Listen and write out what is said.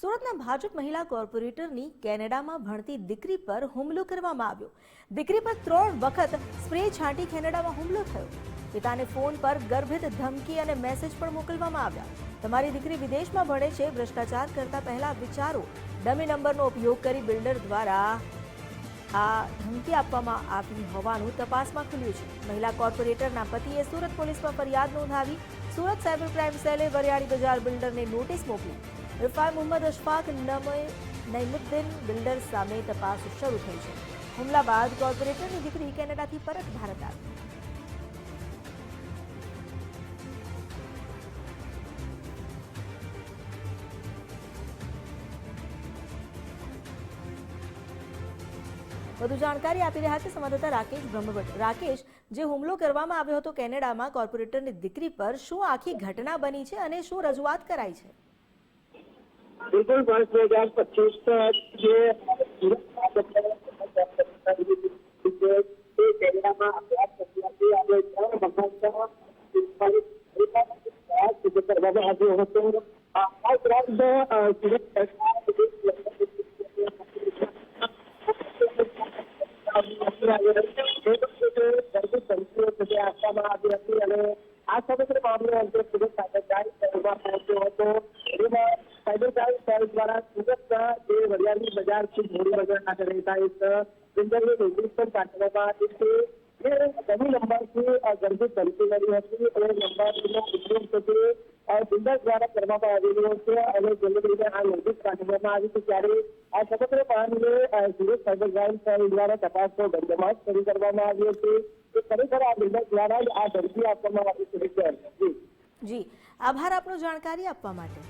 સુરતના ભાજપ મહિલા કોર્પોરેટરની કેનેડામાં ભણતી દીકરી પર હુમલો કરવામાં આવ્યો। દીકરી પર 3 વખત સ્પ્રે છાંટી કેનેડામાં હુમલો થયો। પિતાને ફોન પર ગર્ભિત ધમકી અને મેસેજ પણ મોકલવામાં આવ્યા। તમારી દીકરી વિદેશમાં ભણે છે, ભ્રષ્ટાચાર કરતા પહેલા વિચારો। ડમી નંબરનો ઉપયોગ કરી બિલ્ડર દ્વારા આ ધમકી આપવામાં આવી હોવાનું તપાસમાં ખુલ્યું છે। મહિલા કોર્પોરેટરના પતિએ સુરત પોલીસમાં ફરિયાદ નોંધાવી। સુરત સાયબર ક્રાઇમ સેલે વરિયાળી બજાર બિલ્ડરને નોટિસ મોકલી। ઇરફાન મોહમ્મદ અશફાક નઈમુદ્દીન બિલ્ડર સામે તપાસ શરૂ થઈ છે। હુમલા બાદ કોર્પોરેટરની દીકરી કેનેડાથી પરત ભારત આવી। વધુ જાણકારી આપી રહ્યા છે સંવાદદાતા રાકેશ બ્રહ્મભટ્ટ। રાકેશ, જે હુમલો કરવામાં આવ્યો હતો કેનેડામાં કોર્પોરેટરની દીકરી પર, શું આખી ઘટના બની છે અને શું રજૂઆત કરાઈ છે? बिल्कुल वर्ष 2025 कैनेडाમાં અભ્યાસ કરતી હતી અને 3 વખત કરવામાં આવ્યો હતો। આ ઉપરાંત સુરત આપવામાં આવી હતી અને આ સમગ્ર મામલે અંગે સુરત સાયબર ક્રાઇમ સેલમાં પહોંચ્યો હતો। એમાં સાયબર ક્રાઇમ સેલ દ્વારા સુરતના જે વરિયાળી બજારથી મોડી બજાર ખાતે રહેતા એક બિલ્ડરને નોટિસ પણ પાઠવવામાં આવી છે। જે ડમી નંબરથી ગર્ભિત ધમકી મળી હતી એ નંબરનો ઉપયોગ થશે બિલ્ડર દ્વારા કરવામાં આવેલો છે અને જેને લઈને આ નોટિસ પાઠવવામાં આવી છે। ત્યારે આ સમગ્ર મામલે સુરત સાયબર ક્રાઇમ સેલ દ્વારા તપાસનો બંદોબસ્ત શરૂ કરવામાં આવ્યો છે। ખરેખર આ બિલ્ડર દ્વારા જ આ ધમકી આપવામાં આવી છે। જી, આભાર આપનો જાણકારી આપવા માટે।